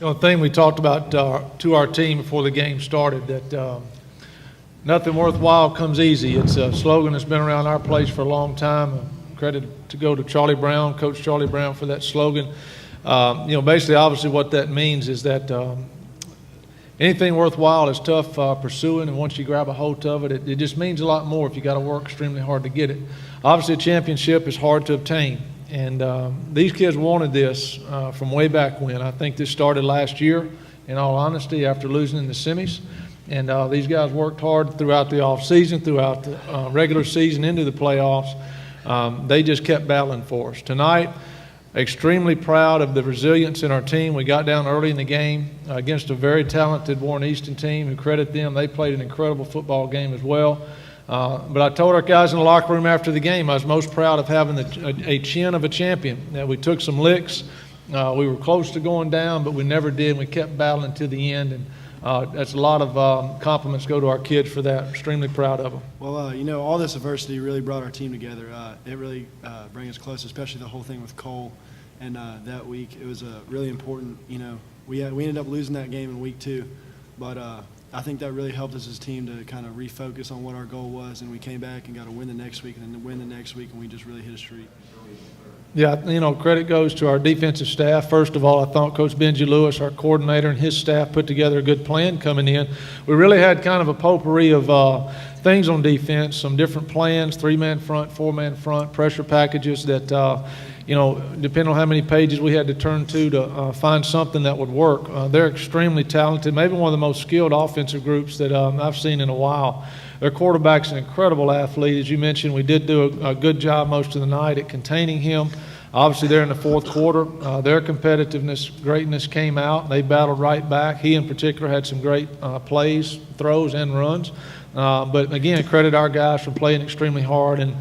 You know, the thing we talked about to our team before the game started, that nothing worthwhile comes easy. It's a slogan that's been around our place for a long time. Credit to go to Charlie Brown, Coach Charlie Brown, for that slogan. You know, basically, obviously, what that means is that anything worthwhile is tough pursuing, and once you grab a hold of it, it just means a lot more if you got to work extremely hard to get it. Obviously, a championship is hard to obtain, and these kids wanted this from way back when. I think this started last year, in all honesty, after losing in the semis. And these guys worked hard throughout the offseason, throughout the regular season, into the playoffs. They just kept battling for us. Tonight, extremely proud of the resilience in our team. We got down early in the game against a very talented Warren Easton team, and credit them. They played an incredible football game as well. But I told our guys in the locker room after the game I was most proud of having a chin of a champion. That we took some licks. We were close to going down, but we never did. We kept battling to the end, and that's a lot of compliments go to our kids for that. Extremely proud of them. Well, you know, all this adversity really brought our team together. It really brought us close, especially the whole thing with Cole. And that week, it was really important. You know, we ended up losing that game in week 2, but I think that really helped us as a team to kind of refocus on what our goal was, and we came back and got to win the next week, and then win the next week, and we just really hit a streak. Yeah, you know, credit goes to our defensive staff. First of all, I thought Coach Benji Lewis, our coordinator, and his staff put together a good plan coming in. We really had kind of a potpourri of things on defense, some different plans, 3-man front, 4-man front, pressure packages that, you know, depending on how many pages we had to turn to find something that would work. They're extremely talented, maybe one of the most skilled offensive groups that I've seen in a while. Their quarterback's an incredible athlete. As you mentioned, we did do a good job most of the night at containing him. Obviously, there in the fourth quarter, their competitiveness, greatness came out. They battled right back. He, in particular, had some great plays, throws, and runs. But, again, credit our guys for playing extremely hard and,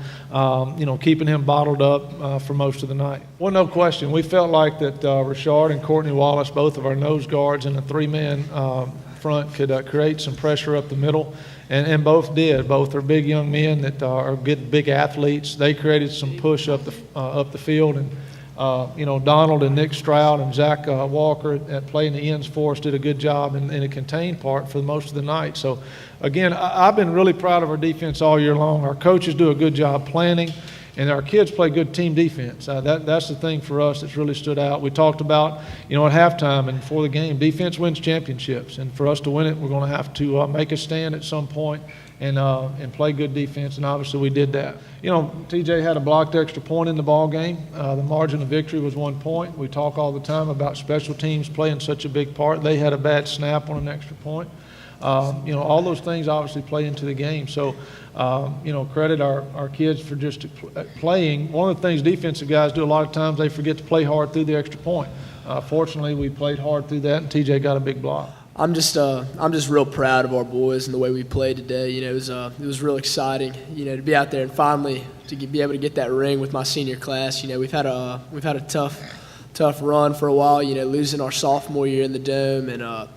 you know, keeping him bottled up for most of the night. Well, no question. We felt like that Rashard and Courtney Wallace, both of our nose guards in a 3-man front, could create some pressure up the middle. And both did. Both are big young men that are good, big athletes. They created some push up the field, and you know, Donald and Nick Stroud and Zach Walker at playing the ends for us did a good job in the contained part for most of the night. So, again, I've been really proud of our defense all year long. Our coaches do a good job planning, and our kids play good team defense. That's the thing for us that's really stood out. We talked about, you know, at halftime and before the game, defense wins championships. And for us to win it, we're going to have to make a stand at some point and play good defense, and obviously we did that. You know, TJ had a blocked extra point in the ball game. The margin of victory was 1 point. We talk all the time about special teams playing such a big part. They had a bad snap on an extra point. You know, all those things obviously play into the game. So, you know, credit our kids for just playing. One of the things defensive guys do a lot of times, they forget to play hard through the extra point. Fortunately, we played hard through that, and TJ got a big block. I'm just real proud of our boys and the way we played today. You know, it was real exciting. You know, to be out there and finally be able to get that ring with my senior class. You know, we've had a tough run for a while. You know, losing our sophomore year in the Dome, and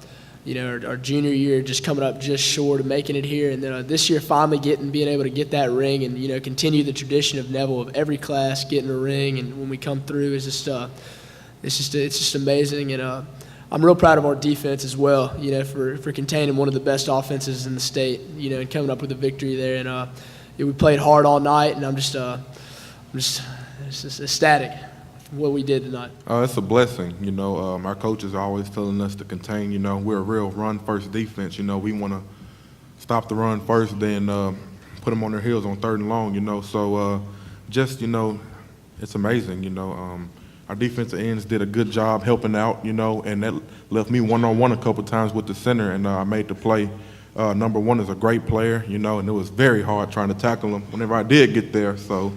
you know, our junior year just coming up just short of making it here, and then this year finally being able to get that ring, and you know, continue the tradition of Neville of every class getting a ring, and when we come through, it's just amazing, and I'm real proud of our defense as well. You know, for containing one of the best offenses in the state. You know, and coming up with a victory there, and we played hard all night, and I'm just ecstatic what we did tonight. It's a blessing. You know, our coaches are always telling us to contain. You know, we're a real run-first defense. You know, we want to stop the run first, then put them on their heels on 3rd and long. You know, so just, you know, it's amazing. You know, our defensive ends did a good job helping out. You know, and that left me one-on-one a couple times with the center, and I made the play. Number 1 is a great player. You know, and it was very hard trying to tackle him whenever I did get there. So.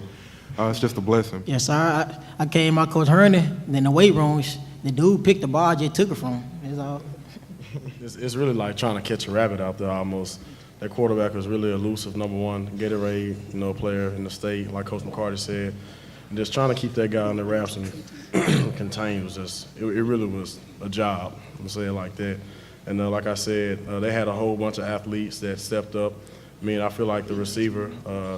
It's just a blessing. Yes, sir. I came my Coach Herney, then the weight room, the dude picked the ball, I just took it from him. It's all. It's really like trying to catch a rabbit out there almost. That quarterback was really elusive, number 1, Gatorade, you know, player in the state, like Coach McCarty said. And just trying to keep that guy on the wraps and contained was just, it really was a job, I'm going to say it like that. And like I said, they had a whole bunch of athletes that stepped up. I mean, I feel like the receiver,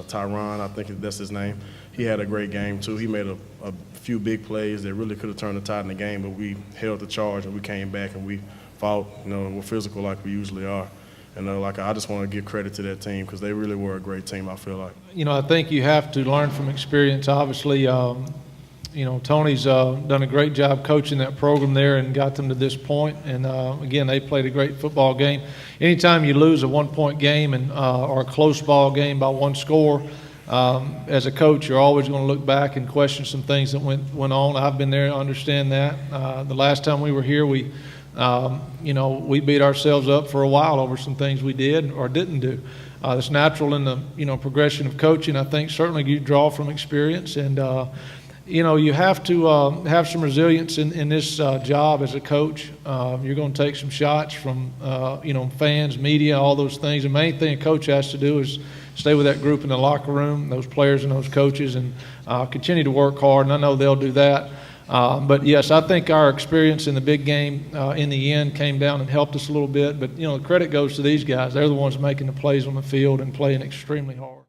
Tyron, I think that's his name, he had a great game too. He made a few big plays that really could have turned the tide in the game, but we held the charge and we came back and we fought. We're physical like we usually are. And I just want to give credit to that team because they really were a great team, I feel like. I think you have to learn from experience. Obviously, Tony's done a great job coaching that program there and got them to this point. And, again, they played a great football game. Anytime you lose a one-point game or a close ball game by one score, as a coach, you're always going to look back and question some things that went on. I've been there to understand that. The last time we were here, we beat ourselves up for a while over some things we did or didn't do. It's natural in the, progression of coaching. I think certainly you draw from experience and, you have to have some resilience in this job as a coach. You're going to take some shots from, fans, media, all those things. The main thing a coach has to do is stay with that group in the locker room, those players and those coaches, and continue to work hard, and I know they'll do that. But, yes, I think our experience in the big game in the end came down and helped us a little bit. But, the credit goes to these guys. They're the ones making the plays on the field and playing extremely hard.